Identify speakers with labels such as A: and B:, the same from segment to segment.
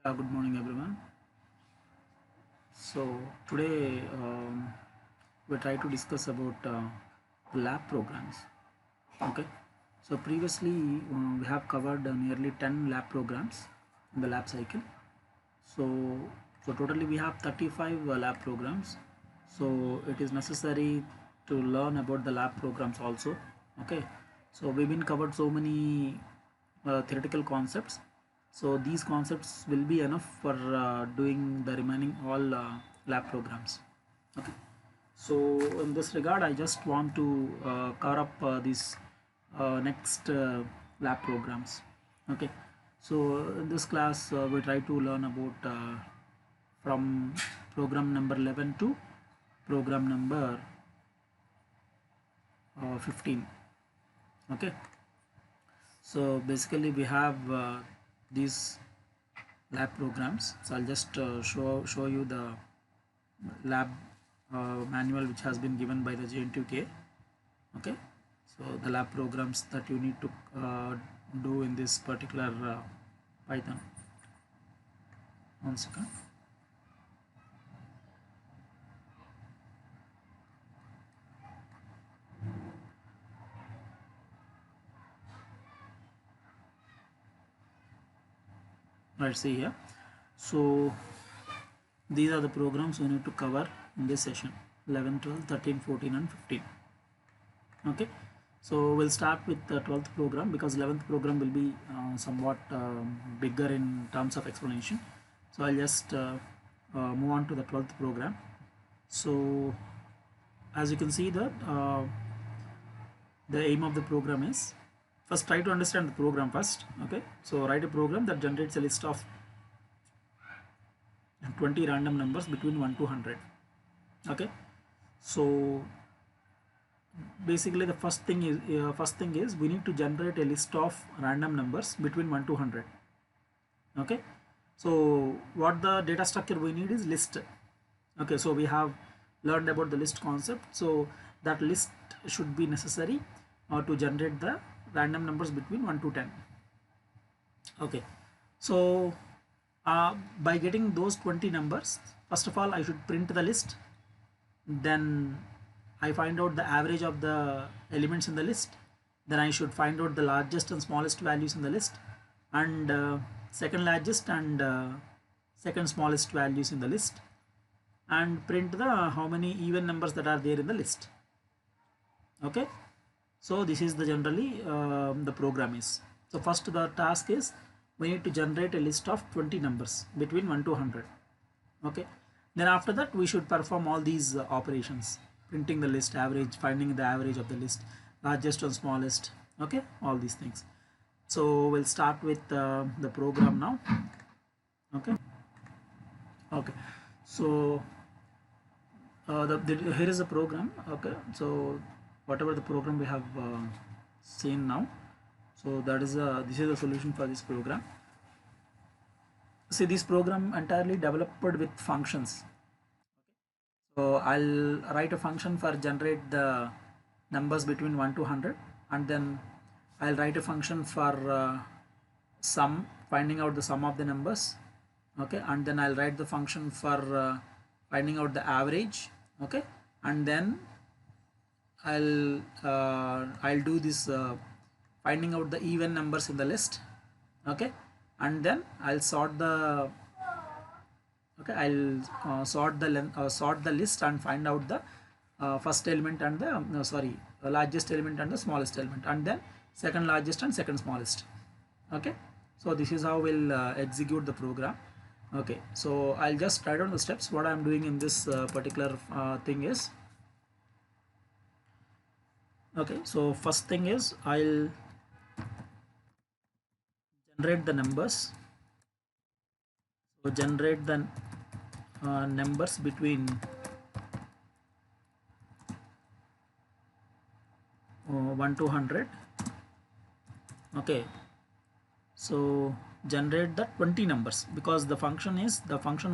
A: Good morning, everyone. So today we try to discuss about lab programs. Okay. So previously we have covered nearly 10 lab programs in the lab cycle. So totally we have 35 lab programs. So it is necessary to learn about the lab programs also. Okay. So we've been covered so many theoretical concepts, so these concepts will be enough for doing the remaining all lab programs. Okay. So in this regard I just want to cover up these next lab programs. Okay. So in this class we try to learn about from program number 11 to program number 15. Okay. So basically we have these lab programs. So I'll just show you the lab manual which has been given by the JNTUK. Okay. So the lab programs that you need to do in this particular Python. One second. Right, see here. So these are the programs we need to cover in this session: 11, 12, 13, 14 and 15. Okay. So we'll start with the 12th program because 11th program will be somewhat bigger in terms of explanation. So I'll just move on to the 12th program. So as you can see that the aim of the program is, first try to understand the program first. Okay. So write a program that generates a list of 20 random numbers between 1 to 100. Okay. So basically the first thing is we need to generate a list of random numbers between 1 to 100. Okay. So what the data structure we need is list. Okay. So we have learned about the list concept, so that list should be necessary to generate the random numbers between 1 to 10. Okay. So by getting those 20 numbers, first of all I should print the list, then I find out the average of the elements in the list, then I should find out the largest and smallest values in the list, and second largest and second smallest values in the list, and print the how many even numbers that are there in the list. Okay. So this is the generally the program is. So first the task is we need to generate a list of 20 numbers between 1 to 100. Okay. Then after that we should perform all these operations: printing the list, average, finding the average of the list, largest and smallest. Okay, all these things. So we'll start with the program now. Okay. Okay. So here is the program. Okay. So whatever the program we have seen now, so that is this is the solution for this program. See, this program entirely developed with functions. So I'll write a function for generate the numbers between 1 to 100, and then I'll write a function for sum, finding out the sum of the numbers. Okay. And then I'll write the function for finding out the average. Okay. And then I'll do this finding out the even numbers in the list. Okay. And then I'll sort the sort the list and find out the first element and the largest element and the smallest element, and then second largest and second smallest. Okay. So this is how we'll execute the program. Okay. So I'll just write down the steps. What I'm doing in this particular thing is, okay, so first thing is I'll generate the numbers. So generate the numbers between 1 to 100. Okay. So generate the 20 numbers, because the function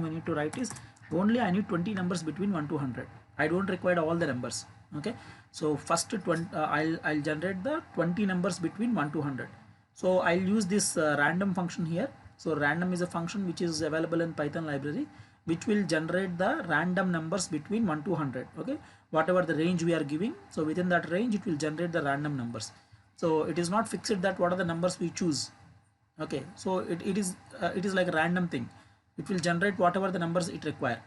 A: we need to write is only I need 20 numbers between 1 to 100. I don't require all the numbers. Okay. So first 20 I'll generate the 20 numbers between 1 to 100. So I'll use this random function here. So random is a function which is available in Python library, which will generate the random numbers between 1 to 100. Okay, whatever the range we are giving, so within that range it will generate the random numbers. So it is not fixed that what are the numbers we choose. Okay, so it is like a random thing. It will generate whatever the numbers it require.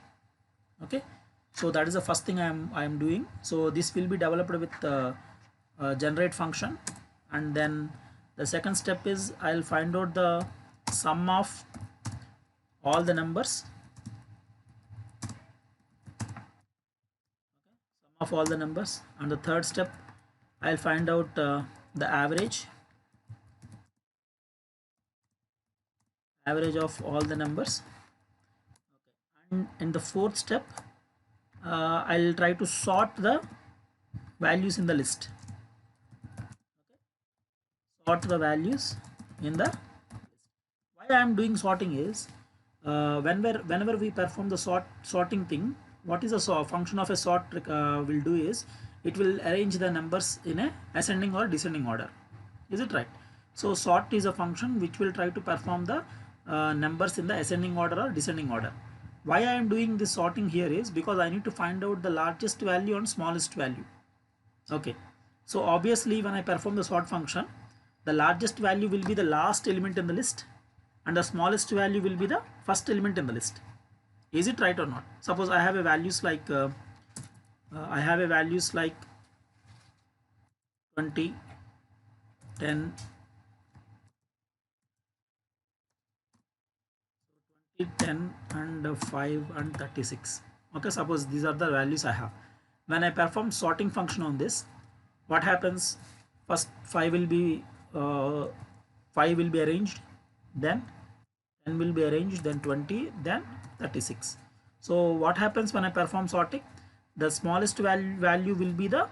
A: Okay, so that is the first thing I am doing. So this will be developed with generate function, and then the second step is I'll find out the sum of all the numbers, of all the numbers, and the third step I'll find out the average of all the numbers. And in the fourth step I'll try to sort the values in the list. Sort the values in the list. Why I am doing sorting is whenever we perform the sorting thing, what is a function of a sort will do is it will arrange the numbers in a ascending or descending order. Is it right? So sort is a function which will try to perform the numbers in the ascending order or descending order. Why I am doing this sorting here is because I need to find out the largest value and smallest value. Okay, so obviously when I perform the sort function, the largest value will be the last element in the list and the smallest value will be the first element in the list. Is it right or not? Suppose I have a values like 20, 10, 10 and 5 and 36. Okay, suppose these are the values I have. When I perform sorting function on this, what happens? First 5 will be arranged, then 10 will be arranged, then 20, then 36. So what happens when I perform sorting? The smallest value will be the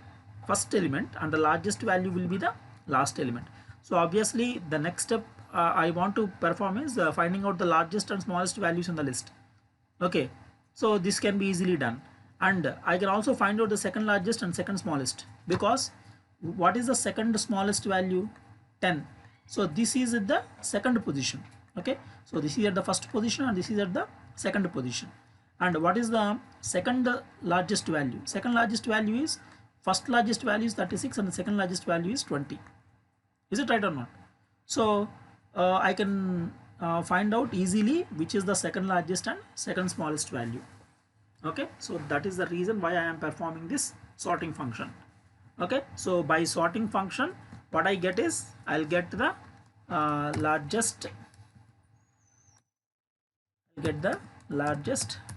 A: first element and the largest value will be the last element. So obviously the next step I want to perform is finding out the largest and smallest values in the list. Okay, so this can be easily done, and I can also find out the second largest and second smallest, because what is the second smallest value? 10. So this is at the second position. Okay, so this is at the first position and this is at the second position. And what is the second largest value? Second largest value is, first largest value is 36 and the second largest value is 20. Is it right or not? So I can find out easily which is the second largest and second smallest value. Okay, so that is the reason why I am performing this sorting function. Okay, so by sorting function what I get is I'll get the largest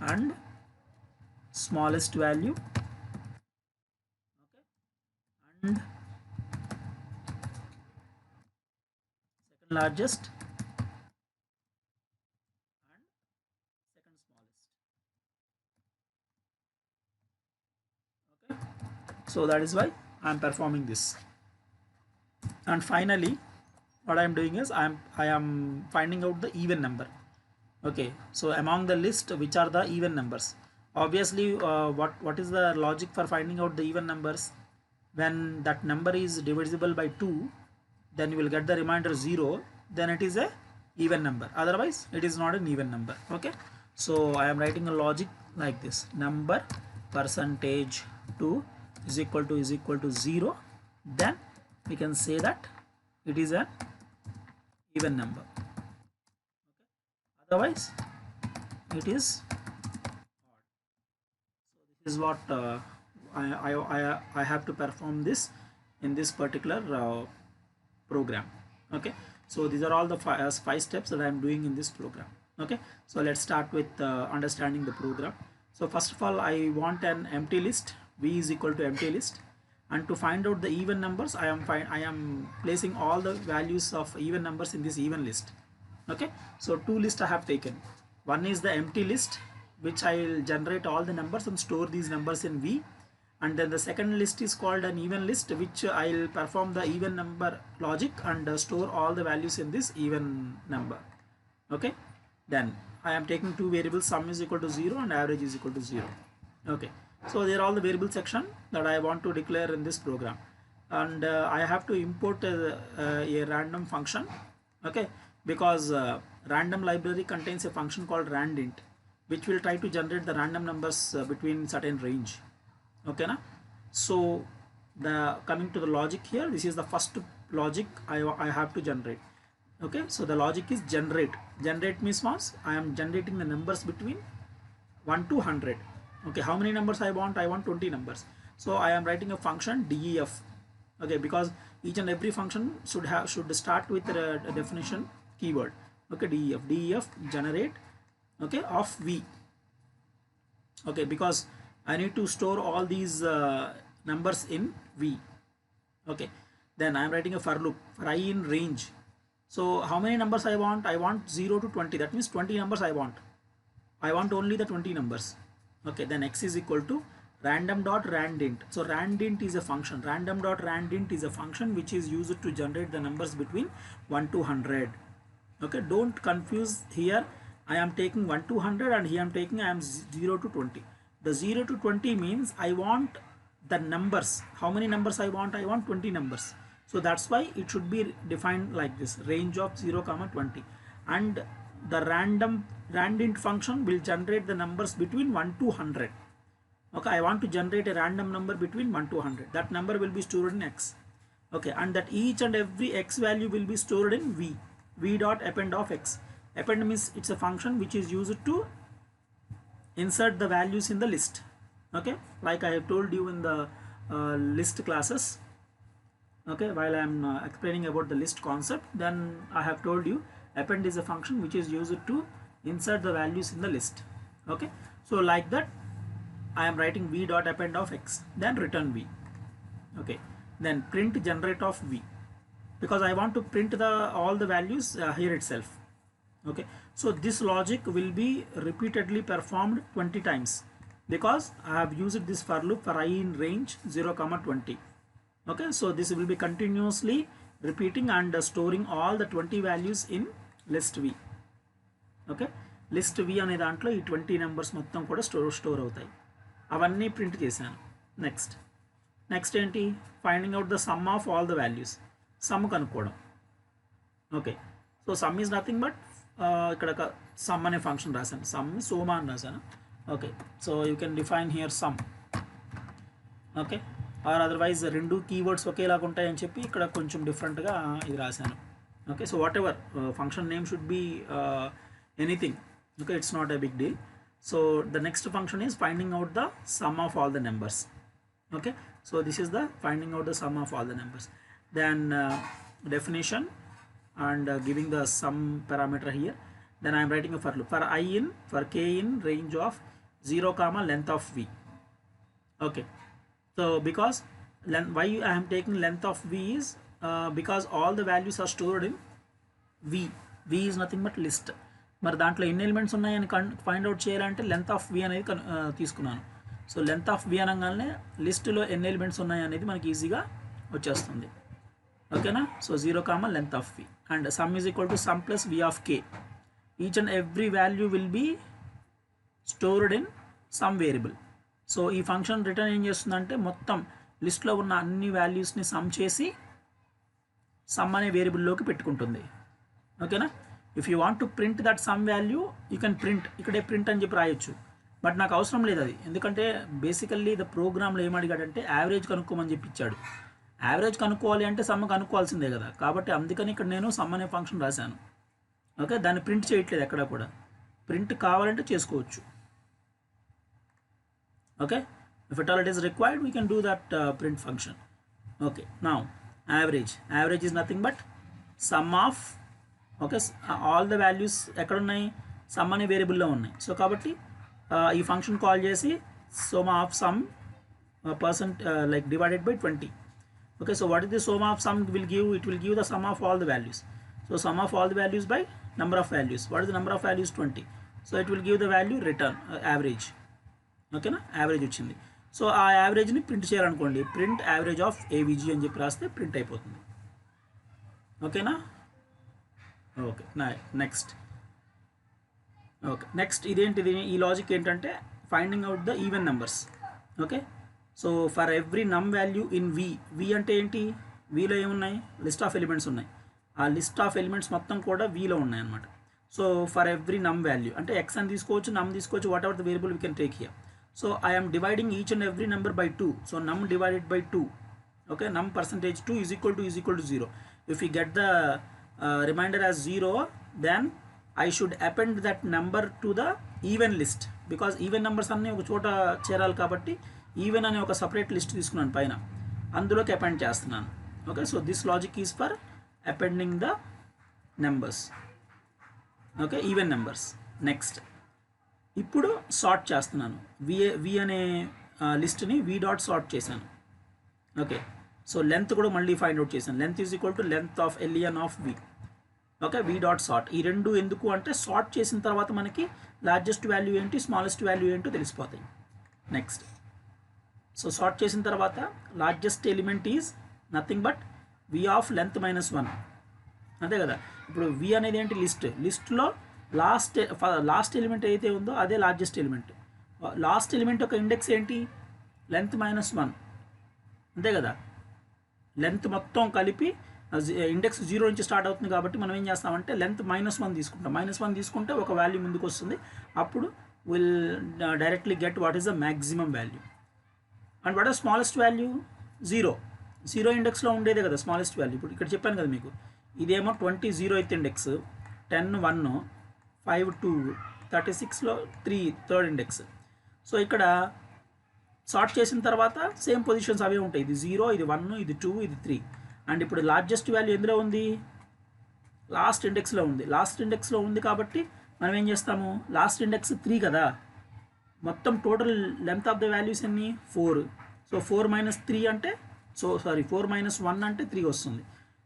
A: and smallest value. Okay, and second largest and second smallest. Okay, so that is why I am performing this. And finally what I am doing is I am finding out the even number. Okay, so among the list, which are the even numbers? Obviously what is the logic for finding out the even numbers? When that number is divisible by 2, then you will get the remainder 0, then it is a even number, otherwise it is not an even number. Okay, so I am writing a logic like this: number percentage 2 is equal to 0, then we can say that it is an even number. Okay, otherwise it is odd. So this is what I have to perform this in this particular program. Okay, so these are all the five steps that I am doing in this program. Okay, so let's start with understanding the program. So first of all, I want an empty list. V is equal to empty list, and to find out the even numbers, I am placing all the values of even numbers in this even list. Okay, so two lists I have taken. One is the empty list, which I will generate all the numbers and store these numbers in V, and then the second list is called an even list, which I will perform the even number logic and store all the values in this even number. Okay, then I am taking two variables, sum is equal to 0 and average is equal to 0. Okay, so they are all the variable section that I want to declare in this program, and I have to import a random function. Okay, because random library contains a function called randint, which will try to generate the random numbers between certain range. Okay na? So the coming to the logic here, this is the first logic I have to generate. Okay, so the logic is generate. Generate means I am generating the numbers between 1 to 100. Okay, how many numbers I want? I want 20 numbers. So I am writing a function def. Okay, because each and every function should start with a definition keyword. Okay, def generate, okay, of v. Okay, because I need to store all these numbers in v. Okay, then I am writing a for loop for I in range. So how many numbers I want? I want 0 to 20. That means 20 numbers I want. I want only the 20 numbers. Okay, then x is equal to random.randint. So randint is a function. Random.randint is a function which is used to generate the numbers between 1 to 100. Okay, don't confuse here. I am taking 1 to 100 and here I am taking 0 to 20. The 0 to 20 means I want the numbers. How many numbers I want? I want 20 numbers. So that's why it should be defined like this, range of 0, 20. And the randint function will generate the numbers between 1 to 100. Okay, I want to generate a random number between 1 to 100. That number will be stored in x. Okay, and that each and every x value will be stored in v dot append of x. Append means it's a function which is used to insert the values in the list. Okay, like I have told you in the list classes. Okay, while I am explaining about the list concept, then I have told you append is a function which is used to insert the values in the list. Okay, so like that I am writing v dot append of x, then return v. Okay, then print generate of v, because I want to print all the values here itself. Okay, so this logic will be repeatedly performed 20 times because I have used this for loop for I in range 0, 20. Okay, so this will be continuously repeating and storing all the 20 values in list v. Okay, list v అనే దాంట్లో ఈ 20 numbers మొత్తం కూడా store అవుతాయి. అవన్నీ print చేశాను. Next ఏంటి? Finding out the sum of all the values. Sum కనుక్కోవడం. Okay, so sum is nothing but ఇక్కడ సమ్ అనే ఫంక్షన్ రాశాను. సమ్ సోమా అని రాశాను. Okay, so you can define here sum. Okay, or otherwise రెండు కీవర్డ్స్ ఒకేలాగా ఉంటాయని చెప్పి ఇక్కడ కొంచెం డిఫరెంట్గా ఇది రాశాను. Okay, so whatever function name should be anything. Okay, it's not a big deal. So the next function is finding out the sum of all the numbers. Okay, so this is the finding out the sum of all the numbers. Then definition and giving the sum parameter here. Then I am writing a for loop for I in for k in range of 0, length of v. Okay, so because why I am taking length of v is because all the values are stored in v. V is nothing but list. మరి దాంట్లో ఎన్ని elements ఉన్నాయని find out చేయాలంటే length of వి అనేది తీసుకున్నాను. So length of వి అనగానే లిస్టులో ఎన్ని ఎలిమెంట్స్ ఉన్నాయి అనేది మనకి ఈజీగా వచ్చేస్తుంది. ఓకేనా? So 0, length of v and sum is equal to sum plus v of k. Each and every value will be stored in sum variable. So ఈ ఫంక్షన్ రిటర్న్ ఏం చేస్తుందంటే మొత్తం లిస్ట్లో ఉన్న అన్ని వాల్యూస్ని సమ్ చేసి సమ్ అనే వేరియబుల్లోకి పెట్టుకుంటుంది. ఓకేనా? If you want to print that some value you can print, ఇక్కడే ప్రింట్ అని చెప్పి రాయొచ్చు. బట్ నాకు అవసరం లేదు అది, ఎందుకంటే బేసికల్లీ ద ప్రోగ్రామ్లో ఏమడిగాడంటే యావరేజ్ కనుక్కోమని చెప్పి ఇచ్చాడు. యావరేజ్ కనుక్కోవాలి అంటే సమ్ కనుక్కోవాల్సిందే కదా, కాబట్టి అందుకని ఇక్కడ నేను సమ్ అనే ఫంక్షన్ రాశాను. ఓకే, దాన్ని ప్రింట్ చేయట్లేదు ఎక్కడ కూడా. ప్రింట్ కావాలంటే చేసుకోవచ్చు. Okay, if it all it is required we can do that print function. Okay, now average is nothing but some of, okay, all the values ఎక్కడ ఉన్నాయి? సమ్ అనే వేరియబుల్లో ఉన్నాయి. సో కాబట్టి ఈ ఫంక్షన్ కాల్ చేసి some of some percent like divided by 20. Okay, so what is the some of some will give? It will give the sum of all the values. So some of all the values by number of values. What is the number of values? 20. So it will give the value return average. ఓకేనా? Average వచ్చింది. సో ఆ యావరేజ్ని print చేయాలనుకోండి, print average of AVG అని చెప్పి రాస్తే print అయిపోతుంది. ఓకేనా? Okay, next. ఓకే, నెక్స్ట్ ఇదేంటిది? ఈ లాజిక్ ఏంటంటే finding out the even numbers. Okay, so for every నమ్ వాల్యూ ఇన్ వి అంటే ఏంటి? వీలో ఏమున్నాయి? లిస్ట్ ఆఫ్ ఎలిమెంట్స్ ఉన్నాయి. ఆ లిస్ట్ ఆఫ్ ఎలిమెంట్స్ మొత్తం కూడా వీలో ఉన్నాయి అన్నమాట. సో ఫర్ ఎవ్రీ నమ్ వాల్యూ అంటే ఎక్స్ అని తీసుకోవచ్చు, నమ్ తీసుకోవచ్చు, what ever the variable we can take here. So I'm dividing each and every number by 2. So నమ్ divided by 2. Okay, num percentage 2 is equal to 0. If we get the remainder as 0, then I should append that number to the even list, because even numbers అన్నీ ఒక చోట చేరాలి కాబట్టి even అనే ఒక separate list తీసుకున్నాను పైన, అందులోకి అపెండ్ చేస్తున్నాను. Okay, so this logic is for appending the numbers. Okay, even numbers. Next ఇప్పుడు సార్ట్ చేస్తున్నాను. వి అనే లిస్ట్ని వి డాట్ సార్ట్ చేశాను. ఓకే, సో లెంత్ కూడా మళ్ళీ ఫైండ్ అవుట్ చేశాను. Length is equal to length of ln of v. Okay, v dot sort. ఈ రెండు ఎందుకు అంటే సార్ట్ చేసిన తర్వాత మనకి లార్జెస్ట్ వాల్యూ ఏంటి, స్మాలెస్ట్ వాల్యూ ఏంటో తెలిసిపోతాయి. నెక్స్ట్, సో సార్ట్ చేసిన తర్వాత largest element is nothing but v of length -1. అంతే కదా. ఇప్పుడు వి అనేది ఏంటి, లిస్ట్లో లాస్ట్ ఎలిమెంట్ ఏదైతే ఉందో అదే లార్జెస్ట్ ఎలిమెంట్. లాస్ట్ ఎలిమెంట్ యొక్క ఇండెక్స్ ఏంటి, లెంత్ -1. అంతే కదా. లెంత్ మొత్తం కలిపి ఇండెక్స్ 0 నుంచి స్టార్ట్ అవుతుంది కాబట్టి మనం ఏం చేస్తామంటే లెంత్ -1 తీసుకుంటాం. -1 తీసుకుంటే ఒక వాల్యూ ముందుకు వస్తుంది. అప్పుడు will directly get what is the maximum value. And what are smallest value, 0 ఇండెక్స్లో ఉండేదే కదా స్మాలెస్ట్ వాల్యూ. ఇప్పుడు ఇక్కడ చెప్పాను కదా మీకు, ఇదేమో 20 0th index, 10 1, 5 2, 36లో 3 third index. So ఇక్కడ సార్ట్ చేసిన తర్వాత సేమ్ పొజిషన్స్ అవే ఉంటాయి. ఇది 0, ఇది 1, ఇది 2, ఇది 3. అండ్ ఇప్పుడు లార్జెస్ట్ వాల్యూ ఎందులో ఉంది, లాస్ట్ ఇండెక్స్లో ఉంది. లాస్ట్ ఇండెక్స్లో ఉంది కాబట్టి మనం ఏం చేస్తాము, లాస్ట్ ఇండెక్స్ 3 కదా, మొత్తం total length of the values ఎన్ని 4. సో 4 - 3 అంటే 4 - 1 అంటే 3 వస్తుంది.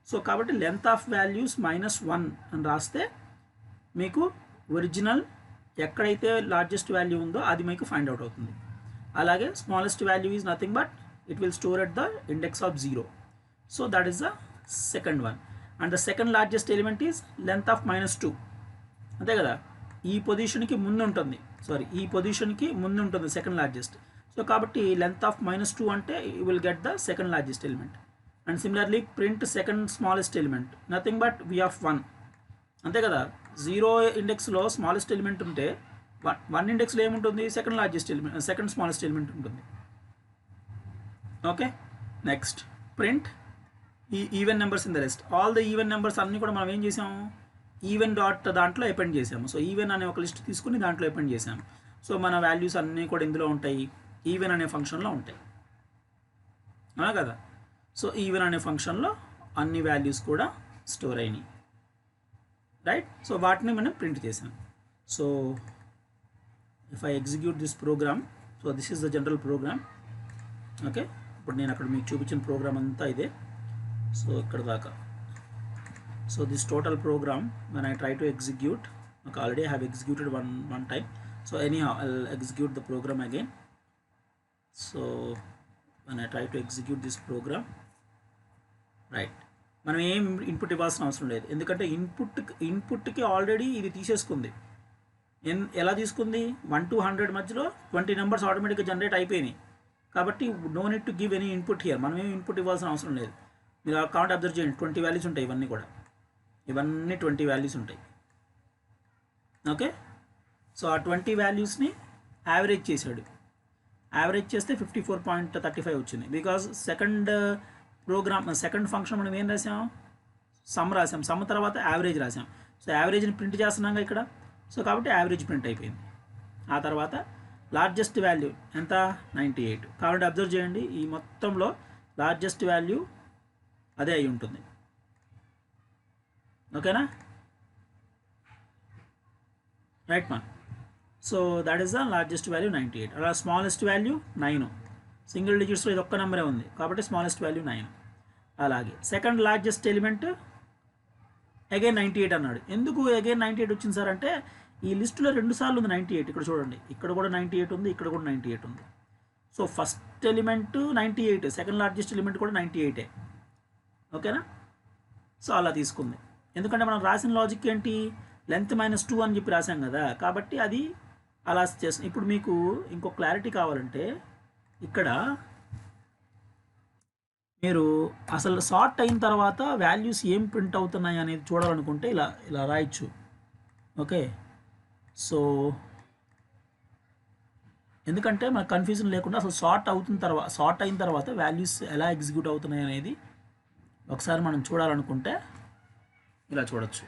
A: సో కాబట్టి లెంత్ ఆఫ్ వాల్యూస్ -1 అని రాస్తే మీకు ఒరిజినల్ ఎక్కడైతే లార్జెస్ట్ వాల్యూ ఉందో అది మీకు ఫైండ్ అవుట్ అవుతుంది. అలాగే smallest value is nothing but it will store at the index of 0. So that is the second one. And the second largest element is length of -2. అంతే కదా, ఈ పొజిషన్కి ముందు ఉంటుంది, ఈ పొజిషన్కి ముందు ఉంటుంది సెకండ్ లార్జెస్ట్. సో కాబట్టి లెంత్ ఆఫ్ -2 అంటే you will get the second largest element. And similarly print second smallest element, nothing but v of 1. అంతే కదా, 0 ఇండెక్స్లో స్మాలెస్ట్ ఎలిమెంట్ ఉంటే 1 ఇండెక్స్లో ఏముంటుంది, second largest element, second smallest element ఉంటుంది. ఓకే, నెక్స్ట్ ప్రింట్ ఈ even numbers in the list. All the even numbers అన్నీ కూడా మనం ఏం చేసాము, ఈవెన్ డాట్ దాంట్లో అపెండ్ చేసాము. సో ఈవెన్ అనే ఒక లిస్ట్ తీసుకుని దాంట్లో అపెండ్ చేసాము. సో మన వాల్యూస్ అన్నీ కూడా ఇందులో ఉంటాయి, ఈవెన్ అనే ఫంక్షన్లో ఉంటాయి. అవునా కదా. సో ఈవెన్ అనే ఫంక్షన్లో అన్ని వాల్యూస్ కూడా స్టోర్ అయినాయి, రైట్. సో వాటిని మనం ప్రింట్ చేసాం. So if I execute this program, so this is the general program. Okay, ఇప్పుడు నేను అక్కడ మీకు చూపించిన ప్రోగ్రామ్ అంతా ఇదే. సో ఇక్కడ దాకా. So this total program when I try to execute, okay, already I have executed one time. So anyhow I'll execute the program again. So when I try to execute this program, right, మనం ఏం input ఇవ్వాల్సిన అవసరం లేదు, ఎందుకంటే ఇన్పుట్కి already ఇది తీసేసుకుంది. ఎలా తీసుకుంది, 1 to 100 మధ్యలో 20 నెంబర్స్ ఆటోమేటిక్గా జనరేట్ అయిపోయినాయి. కాబట్టి no need to give any input here, మనం ఏం ఇన్పుట్ ఇవ్వాల్సిన అవసరం లేదు. మీరు కౌంట్ అబ్జర్వ్ చేయండి, 20 వాల్యూస్ ఉంటాయి. ఇవన్నీ 20 వాల్యూస్ ఉంటాయి. ఓకే, సో ఆ 20 వాల్యూస్ని యావరేజ్ చేశాడు. యావరేజ్ చేస్తే 54.35 వచ్చింది. బికాజ్ సెకండ్ ఫంక్షన్ మనం ఏం రాసాం, సమ్ రాసాం. సమ్ తర్వాత యావరేజ్ రాసాం. సో యావరేజ్ని ప్రింట్ చేస్తున్నాగా ఇక్కడ. సో కాబట్టి యావరేజ్ ప్రింట్ అయిపోయింది. ఆ తర్వాత లార్జెస్ట్ వాల్యూ ఎంత, 98. కాబట్టి అబ్జర్వ్ చేయండి, ఈ మొత్తంలో లార్జెస్ట్ వాల్యూ అదే అయి ఉంటుంది. ఓకేనా, రైట్ మా. So that is the largest value 98. అలా స్మాలెస్ట్ వాల్యూ 9. సింగిల్ డిజిట్స్లో ఇది ఒక్క నెంబరే ఉంది కాబట్టి స్మాలెస్ట్ వాల్యూ 9. అలాగే సెకండ్ లార్జెస్ట్ ఎలిమెంట్ అగైన్ 98 అన్నాడు. ఎందుకు అగైన్ 98 వచ్చింది సార్ అంటే, ఈ లిస్టులో 2 సార్లు ఉంది 98. ఇక్కడ చూడండి, ఇక్కడ కూడా 98 ఉంది, ఇక్కడ కూడా 98 ఉంది. So first element 98, second largest element కూడా 98. ఓకేనా. సో అలా తీసుకుంది, ఎందుకంటే మనం రాసిన లాజిక్ ఏంటి, లెంత్ -2 అని చెప్పి రాసాం కదా, కాబట్టి అది అలా చేస్తుంది. ఇప్పుడు మీకు ఇంకో క్లారిటీ కావాలంటే, ఇక్కడ మీరు అసలు సార్ట్ అయిన తర్వాత వాల్యూస్ ఏం ప్రింట్ అవుతున్నాయి అనేది చూడాలనుకుంటే ఇలా రాయొచ్చు. ఓకే. సో ఎందుకంటే మనకు కన్ఫ్యూజన్ లేకుండా అసలు సార్ట్ అయిన తర్వాత వాల్యూస్ ఎలా ఎగ్జిక్యూట్ అవుతున్నాయి అనేది ఒకసారి మనం చూడాలనుకుంటే ఇలా చూడొచ్చు.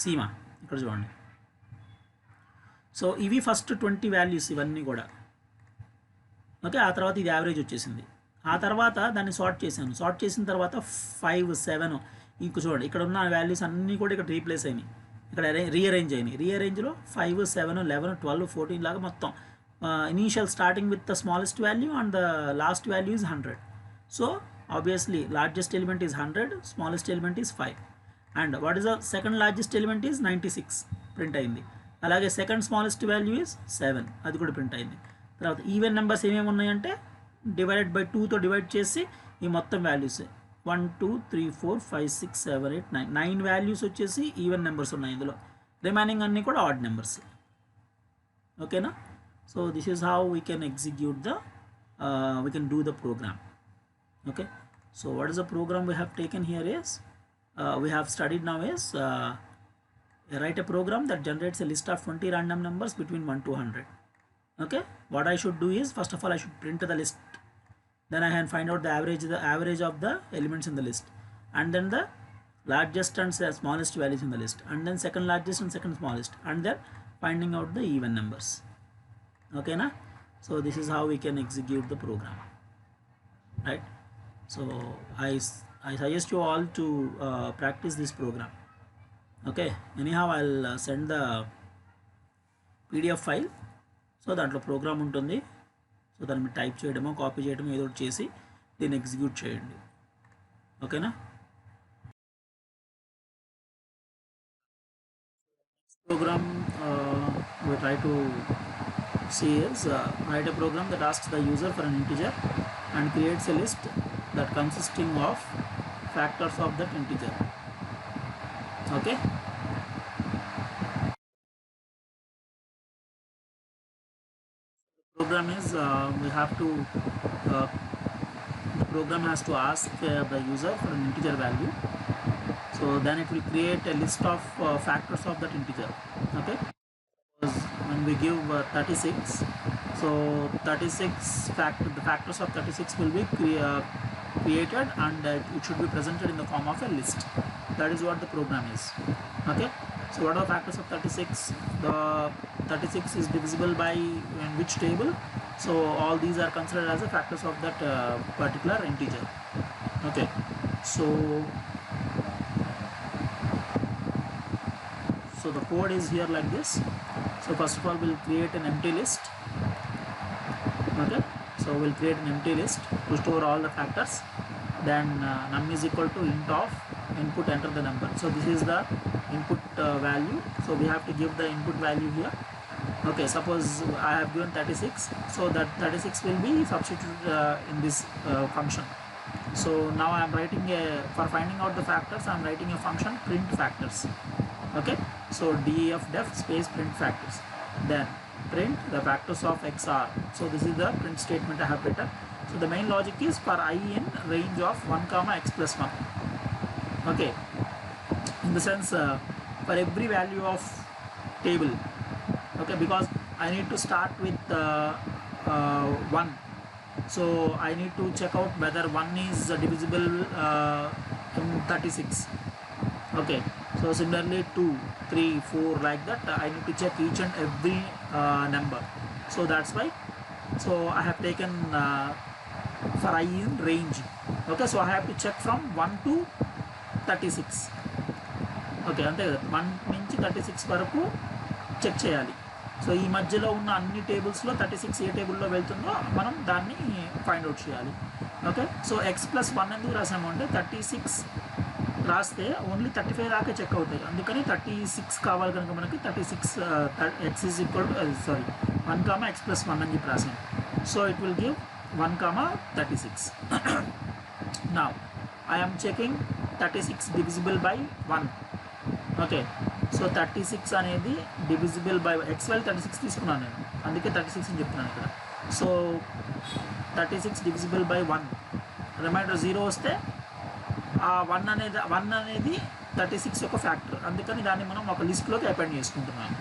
A: సీమా ఇక్కడ చూడండి. సో ఇవి ఫస్ట్ 20 వాల్యూస్ ఇవన్నీ కూడా. ఓకే, ఆ తర్వాత ఇది యావరేజ్ వచ్చేసింది. ఆ తర్వాత దాన్ని సార్ట్ చేశాను. సార్ట్ చేసిన తర్వాత 5, 7 ఇంక చూడండి ఇక్కడ ఉన్న వాల్యూస్ అన్నీ కూడా ఇక్కడ రీప్లేస్ అయినాయి, ఇక్కడ రీఅరేంజ్ అయినాయి. రీఅరేంజ్లో 5, 7, 11, 12, 14 లాగా మొత్తం initial starting with the smallest value and the last value is 100. So obviously largest element is 100, smallest element is 5. And what is the second largest element is 96 print అయింది. అలాగే సెకండ్ స్మాలెస్ట్ వాల్యూ is 7, అది కూడా print అయింది. తర్వాత even numbers ఏమేమి ఉన్నాయంటే divided by 2తో divide చేసి ఈ మొత్తం వాల్యూస్ 1, 2, 3, 4, 5, 6, 7, 8, 9 వాల్యూస్ వచ్చేసి ఈవెన్ నెంబర్స్ ఉన్నాయి ఇందులో. రిమైనింగ్ అన్నీ కూడా ఆడ్ నెంబర్స్. ఓకేనా? So this is how we can execute the we can do the program. Okay, so what is the program we have taken here is we have studied now is write a program that generates a list of 20 random numbers between 1 to 100. Okay, what I should do is first of all I should print the list, then I can find out the average of the elements in the list, and then the largest and smallest values in the list, and then second largest and second smallest, and then finding out the even numbers. Okay na? So this is how we can execute the program, right? So I suggest you all to practice this program. Okay, anyhow I'll send the PDF file. So దాంట్లో programme ఉంటుంది. So దాన్ని మీరు type చేయడమో copy చేయడమో ఏదో ఒకటి చేసి దీన్ని ఎగ్జిక్యూట్ చేయండి. ఓకేనా? Program we try to see is write a program that asks the user for an integer and creates a list that consisting of factors of that integer. Okay, program is we have to the program has to ask the user for an integer value. So then it will create a list of factors of that integer. Okay, when we give 36, so 36 the factors of 36 will be created and it should be presented in the form of a list. That is what the program is. Okay, so what are the factors of 36? The 36 is divisible by in which table? So all these are considered as the factors of that particular integer. Okay, so the code is here like this. So first of all we'll create an empty list. Okay, so we'll create an empty list to store all the factors. Then num is equal to int of input, enter the number. So this is the input value, so we have to give the input value here. Okay, suppose I have given 36, so that 36 will be substituted in this function. So now I am writing for finding out the factors I am writing a function print factors. Okay, so def space print factors, then print the factors of x are. So this is the print statement I have written. So the main logic is for I in range of 1 comma x plus 1. Okay, in the sense for every value of table. Okay, because I need to start with 1, so I need to check out whether 1 is divisible in 36. Okay, so similarly 2, 3, 4 like that I need to check each and every number. So that's why so I have taken for I in range. Okay, so I have to check from 1 to 36. Okay, అంతే కదా, 1 నుంచి 36 వరకు check చేయాలి. So ఈ మధ్యలో ఉన్న అన్ని టేబుల్స్లో 36 ఏ టేబుల్లో వెళ్తుందో మనం దాన్ని ఫైండ్ అవుట్ చేయాలి. ఓకే, సో ఎక్స్ ప్లస్ 1 ఎందుకు రాసాము అంటే 36 రాస్తే ఓన్లీ 35 దాకా చెక్ అవుతాయి, అందుకని 36 కావాలి కనుక మనకి 36 x is equal to 1 comma x plus 1 అని చెప్పి రాసాము. So it will give 1 comma 36. Now I am checking 36 divisible by 1. Okay, so 36 అనేది డివిజిబుల్ బై ఎక్స్ వాల్యూ 36 తీసుకున్నాను నేను, అందుకే 36 అని చెప్తున్నాను ఇక్కడ. సో 36 divisible by 1, రిమైండర్ 0 వస్తే ఆ 1 అనేది 36 యొక్క ఫ్యాక్టర్, అందుకని దాన్ని మనం ఒక లిస్ట్లోకి అపెండ్ చేసుకుంటున్నాం.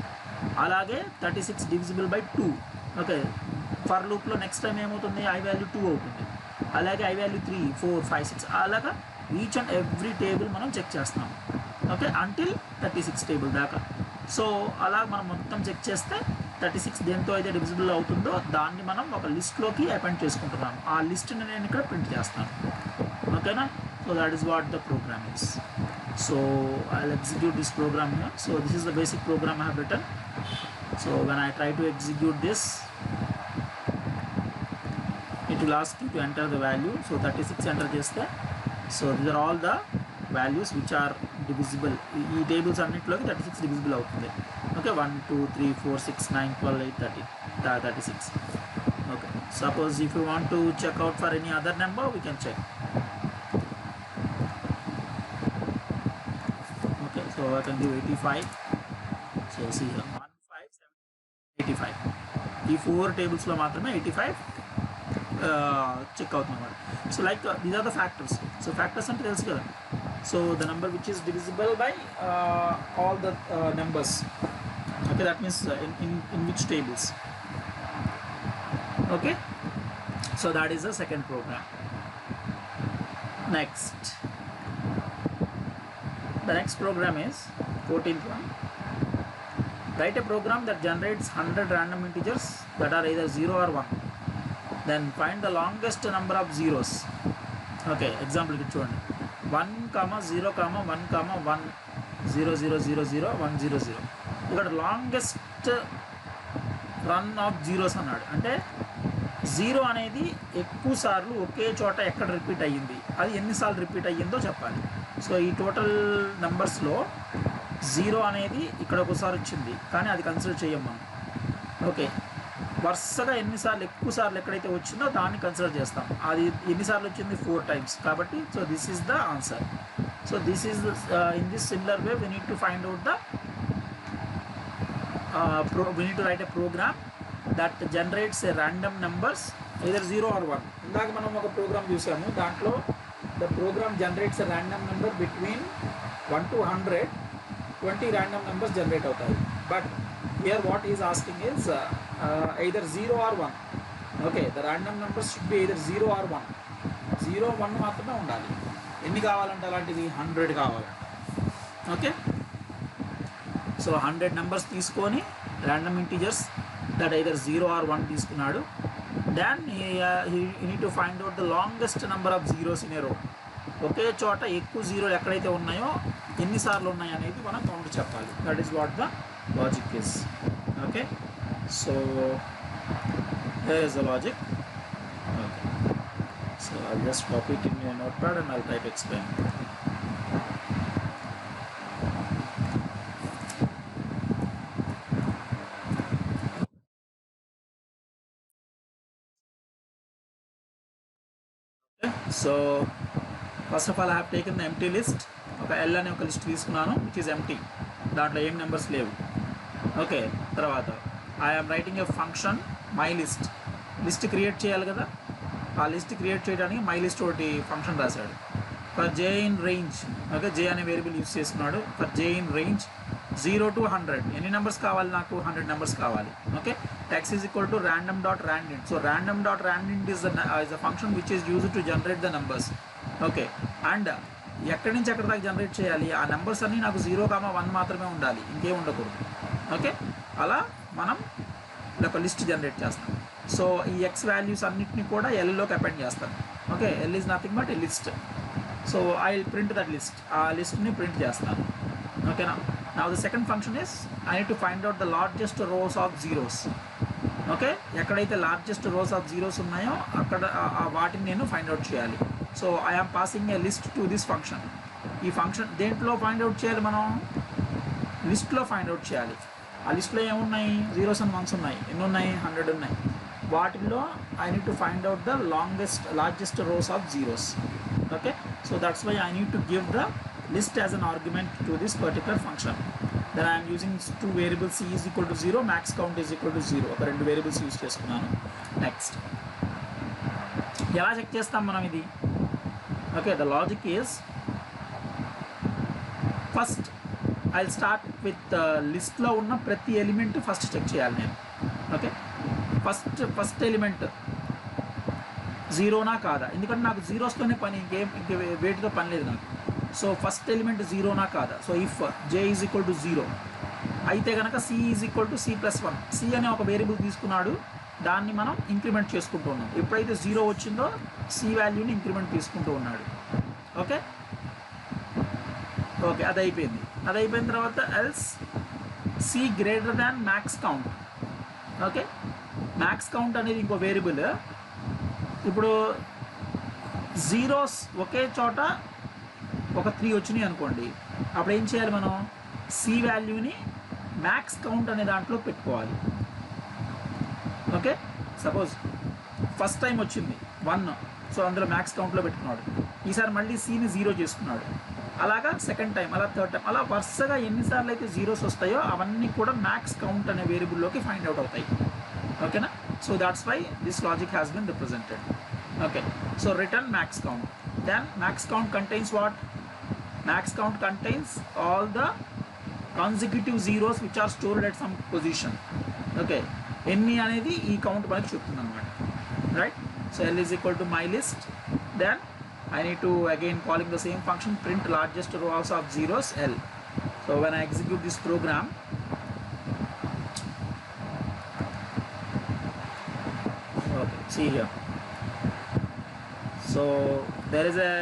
A: అలాగే 36 డివిజిబుల్ బై 2. ఓకే, ఫర్ లూప్లో నెక్స్ట్ టైం ఏమవుతుంది, ఐ వాల్యూ 2 అవుతుంది. అలాగే ఐ వాల్యూ 3, 4, 5, 6 అలాగా ఈచ్ అండ్ ఎవ్రీ టేబుల్ మనం చెక్ చేస్తాం. ఓకే, అంటిల్ 36 టేబుల్ దాకా. సో అలా మనం మొత్తం చెక్ చేస్తే 36 దేంతో అయితే డివిజిబుల్ అవుతుందో దాన్ని మనం ఒక లిస్ట్లోకి అపెండ్ చేసుకుంటున్నాం. ఆ లిస్ట్ని నేను ఇక్కడ ప్రింట్ చేస్తాను. ఓకేనా? So that is what the program is. So I'll execute this program here. So this is the basic program I have written. So when I try to execute this, it will ask you to enter the value. So 36 enter cheste. So these are all the values which are divisible. ఈ tables అన్నింటిలోకి 36 divisible అవుతుంది. Okay, 1 2 3 4 6 9 12 8 30 36. Okay, suppose if you want to check out for any other number, we can check. Okay, so I can give 85. So see here 1 5 7 85. ఈ 4 టేబుల్స్లో మాత్రమే 85 check అవుతుంది అన్నమాట. So like these are the factors. So factors అంటే తెలుసు కదా. So the number which is divisible by all the numbers. Okay, that means in which tables. Okay, so that is the second program. Next, the next program is 14th one. Write a program that generates 100 random integers that are either 0 or 1. Then find the longest number of zeros. Okay, example ki chudandi, 1, 0, 1, 1, 0, 0, 0, 0, 1, 0, 0. ఇక్కడ longest run of zeros అన్నాడు. అంటే zero అనేది ఎక్కువ సార్లు ఒకే చోట ఎక్కడ repeat అయ్యింది, అది ఎన్నిసార్లు రిపీట్ అయ్యిందో చెప్పాలి. సో ఈ టోటల్ నెంబర్స్లో జీరో అనేది ఇక్కడ ఒకసారి వచ్చింది, కానీ అది కన్సిడర్ చేయం మనం. ఓకే, వరుసగా ఎన్నిసార్లు ఎక్కువ సార్లు ఎక్కడైతే వచ్చిందో దాన్ని కన్సిడర్ చేస్తాం. అది ఎన్నిసార్లు వచ్చింది, 4 times కాబట్టి. So this is the answer. So this is in this similar way we need to find out the we need to write a program that generates a random numbers either 0 or 1. ఇందాక మనం ఒక programme చూసాము, దాంట్లో the program generates a random number between 1 to 100. 20 random numbers generate అవుతాయి. But here what he is asking is either 0 or 1. Okay, the random numbers should be either 0 or 1. 0 1 మాత్రమే ఉండాలి. ఎన్ని కావాలంటే అలాంటివి 100 కావాలంట. ఓకే, సో 100 నెంబర్స్ తీసుకొని random integers that either 0 or 1 తీసుకున్నాడు. Then he need to find out the longest number of zeros in a row. ఒకే చోట ఎక్కువ జీరోలు ఎక్కడైతే ఉన్నాయో ఎన్నిసార్లు ఉన్నాయి అనేది మనం కౌంట్ చెప్పాలి. That is what the logic is. Okay, so here is the logic. Okay, so I'll just copy it in your notepad and I'll try to explain. So first of all I have taken the empty list. ఒక L అనే ఒక list తీసుకున్నాను which is empty, దాంట్లో ఏం numbers లేవు. Okay, తర్వాత I'm writing a function my list. List create చేయాలి కదా, ఆ లిస్ట్ క్రియేట్ చేయడానికి మై లిస్ట్ ఒకటి ఫంక్షన్ రాశాడు. For J in range, okay, J అనే వేరియబుల్ యూజ్ చేసుకున్నాడు. For J in range 0 to 100 ఎన్ని నెంబర్స్ కావాలి, నాకు 100 నెంబర్స్ కావాలి. Okay, x is equal to random.randint. So random.randint is a function which is used to generate the numbers. Okay, and ఎక్కడి నుంచి ఎక్కడి దాకా జనరేట్ చేయాలి, ఆ నెంబర్స్ అన్నీ నాకు 0, 1 మాత్రమే ఉండాలి, ఇంకేం ఉండకూడదు. ఓకే, అలా మనం ఒక లిస్ట్ జనరేట్ చేస్తాం. సో ఈ ఎక్స్ వాల్యూస్ అన్నిటిని కూడా ఎల్లోకి అపెండ్ చేస్తాను. Okay, L is nothing but A list. So I will print that list, ఆ లిస్ట్ని ప్రింట్ చేస్తాను. ఓకేనా? Now the second function is I need to find out the largest rows of zeros. Okay, ఎక్కడైతే largest rows of zeros ఉన్నాయో అక్కడ వాటిని నేను find out చేయాలి. So I'm passing A list to this function. ఈ function దేంట్లో find out చేయాలి, మనం లిస్ట్లో ఫైండ్ అవుట్ చేయాలి. ఆ లిస్ట్లో ఏమున్నాయి, జీరోస్ అండ్ వన్స్ ఉన్నాయి. ఎన్ని ఉన్నాయి, 100 ఉన్నాయి. వాటిల్లో I need to find out the largest rows of zeros. Okay, so that's why I need to give the list as an argument to this particular function. Then I am using two variables, c is equal to 0, max count is equal to 0. ఒక రెండు variables use చేసుకున్నాను. Next ఎలా check చేస్తాం మనం ఇది? Okay, the logic is first I start with లిస్ట్లో ఉన్న ప్రతి ఎలిమెంట్ ఫస్ట్ చెక్ చేయాలి నేను. ఓకే, ఫస్ట్ ఎలిమెంట్ జీరోనా కాదా, ఎందుకంటే నాకు జీరోస్తోనే పని, ఇంక వేటితో పని లేదు నాకు. సో ఫస్ట్ ఎలిమెంట్ జీరోనా కాదా. So if j is equal to 0 అయితే కనుక c is equal to c+1, c అనే ఒక వేరియబుల్ తీసుకున్నాడు, దాన్ని మనం ఇంక్రిమెంట్ చేసుకుంటూ ఉన్నాం. ఎప్పుడైతే 0 వచ్చిందో c వాల్యూని ఇంక్రిమెంట్ తీసుకుంటూ ఉన్నాడు. ఓకే, అది అయిపోయిన తర్వాత else c greater than max count. Okay, max count అనేది ఇంకో వేరియబుల్. ఇప్పుడు జీరోస్ ఒకే చోట ఒక 3 వచ్చినాయి అనుకోండి, అప్పుడు ఏం చేయాలి మనం, సి వాల్యూని మ్యాక్స్ కౌంట్ అనే దాంట్లో పెట్టుకోవాలి. ఓకే, సపోజ్ ఫస్ట్ టైం వచ్చింది 1, సో అందులో మ్యాక్స్ కౌంట్లో పెట్టుకున్నాడు. ఈసారి మళ్ళీ సిని 0 చేసుకున్నాడు, అలాగా సెకండ్ టైం, అలా థర్డ్ టైం, అలా వరుసగా ఎన్నిసార్లు అయితే జీరోస్ వస్తాయో అవన్నీ కూడా మ్యాక్స్ కౌంట్ అనే వేరియబుల్లోకి ఫైండ్ అవుట్ అవుతాయి. ఓకేనా, so that's why this logic has been represented. Okay, so return max count. Then max count contains what? Max count contains all the consecutive zeros which are stored at some position. Okay, ఎన్ని అనేది ఈ count మనకి చెప్తుంది అనమాట, right? So l is equal to my list, then I need to again calling the same function print largest rows of zeros l. So when I execute this program, okay, see here, so there is a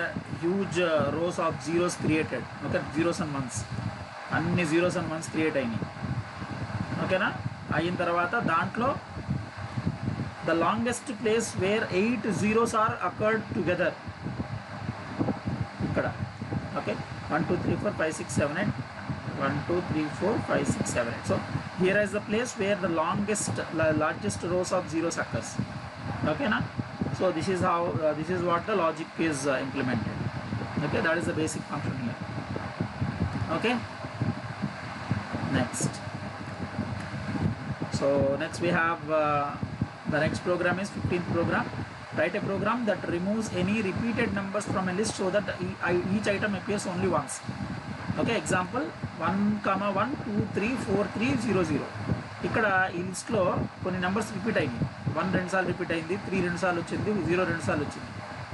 A: huge rows of zeros created. Okay, zeros and ones, అన్ని zeros and ones create అయినాయి. ఓకేనా, అయిన తర్వాత దాంట్లో the longest place where 8 zeros are occurred together ఇక్కడ. Okay, 1 2 3 4 5 6 7 8 1 2 3 4 5 6 7 8. So here is the place where the largest rows of zeros occurs. ఓకేనా, so this is how this is what the logic is implemented. Okay, that is the basic function here. Okay, next, so next we have the next program is 15th program. Write a program that removes any repeated numbers from a list so that each item appears only once. Okay, example 1, 1 2 3 4 3 0 0. ఇక్కడ ఈ లిస్ట్లో కొన్ని numbers repeat అయింది. 1 2 సార్లు repeat అయింది, 3 2 సార్లు వచ్చింది, 0 2 సార్లు వచ్చింది.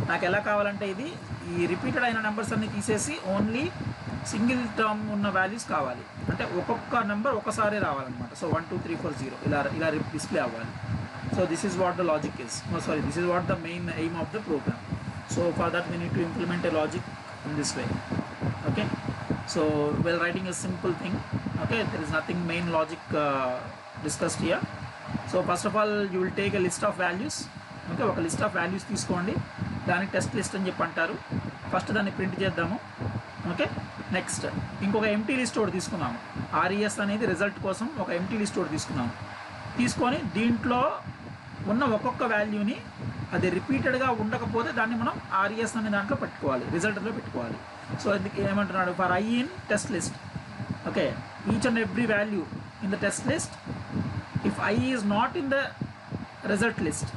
A: నాకు ఎలా కావాలంటే ఇది ఈ రిపీటెడ్ అయిన నెంబర్స్ అన్ని తీసేసి ఓన్లీ సింగిల్ టర్మ్ ఉన్న వాల్యూస్ కావాలి, అంటే ఒక్కొక్క నెంబర్ ఒకసారి రావాలన్నమాట. సో 1 2 3 4 0 ఇలా డిస్ప్లే అవ్వాలి. So this is what the logic is, this is what the main aim of the program. So for that we need to implement a logic in this way. Okay, so we're writing a simple thing. Okay, there is nothing main logic discussed here. So first of all you will take a list of values. Okay, ఒక list of values తీసుకోండి, దానికి test list అని చెప్పి అంటారు. First దాన్ని print చేద్దాము. Okay, next ఇంకొక empty list ఒకటి తీసుకున్నాము. RES అనేది రిజల్ట్ కోసం ఒక ఎంటీ లిస్ట్ ఒకటి తీసుకొని దీంట్లో ఉన్న ఒక్కొక్క వాల్యూని అది రిపీటెడ్గా ఉండకపోతే దాన్ని మనం RES అనే దాంట్లో పెట్టుకోవాలి, రిజల్ట్లో పెట్టుకోవాలి. సో అందుకే ఏమంటున్నాడు, for I in test list. Okay, each and every value in the test list if I is not in the result list.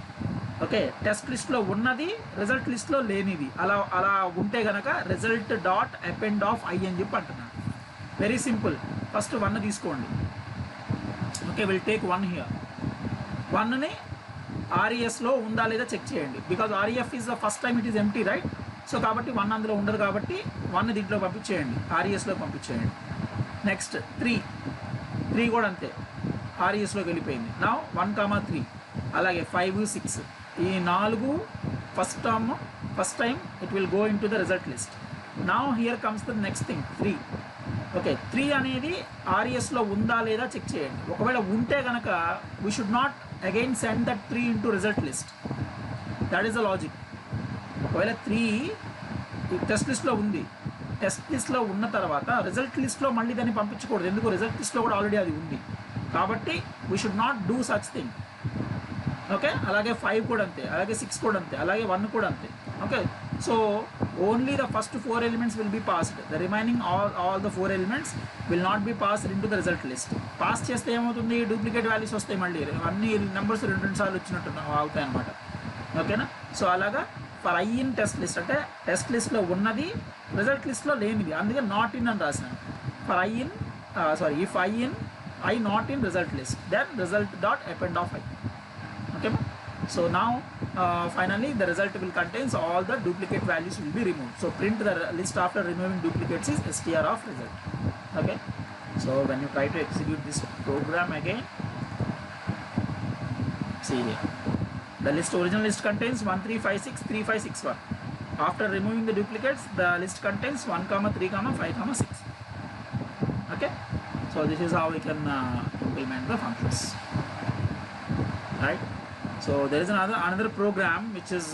A: Okay, test లిస్ట్లో ఉన్నది రిజల్ట్ లిస్ట్లో లేనిది అలా ఉంటే కనుక result dot append of I అని చెప్పి అంటున్నాను. Very simple. ఫస్ట్ 1 తీసుకోండి. Okay, will take 1 here. 1ని RESలో ఉందా లేదా చెక్ చేయండి, because REF is the first time it is empty, right? So కాబట్టి 1 అందులో ఉండదు, కాబట్టి 1 దీంట్లో పంపించేయండి, RESలో పంపించేయండి. నెక్స్ట్ 3 కూడా అంతే, RESలోకి వెళ్ళిపోయింది. నా 1 3, అలాగే 5 6, ఈ 4 first time it will go in to the result list. Now here comes the next thing 3. Okay, 3 అనేది RESలో ఉందా లేదా చెక్ చేయండి. ఒకవేళ ఉంటే కనుక we should not again send that 3 into result list. That is the logic. ఒకవేళ 3 test లిస్ట్లో ఉంది, టెస్ట్ లిస్ట్లో ఉన్న తర్వాత రిజల్ట్ లిస్ట్లో మళ్ళీ దాన్ని పంపించకూడదు, ఎందుకు రిజల్ట్ లిస్ట్లో కూడా ఆల్రెడీ అది ఉంది, కాబట్టి we should not do such thing. Okay, అలాగే 5 కూడా అంతే, అలాగే 6 కూడా అంతే, అలాగే 1 కూడా అంతే. Okay, so only the first 4 elements will be passed, the remaining all the 4 elements will not be passed in to the result list. Pass చేస్తే ఏమవుతుంది, డూప్లికేట్ వాల్యూస్ వస్తాయి, మళ్ళీ అన్ని నెంబర్స్ 2 సార్లు వచ్చినట్టు అవుతాయి అన్నమాట. ఓకేనా, సో అలాగా for I in test list అంటే టెస్ట్ లిస్ట్లో ఉన్నది రిజల్ట్ లిస్ట్లో లేనిది, అందుకే నాట్ ఇన్ అని రాశాను. for I in if I not in result list, then result dot append of I. Okay. So now finally the result will contains all the duplicate values will be removed. So print the list after removing duplicates is str of result. Okay. So when you try to execute this program again, see here, the original list contains 1356 3561. After removing the duplicates, the list contains 1, 3, 5, 6. Okay. So this is how we can implement the functions, right? So there is another program which is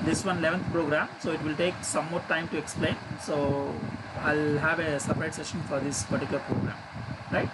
A: this one, 11th program. So it will take some more time to explain. So I'll have a separate session for this particular program, right?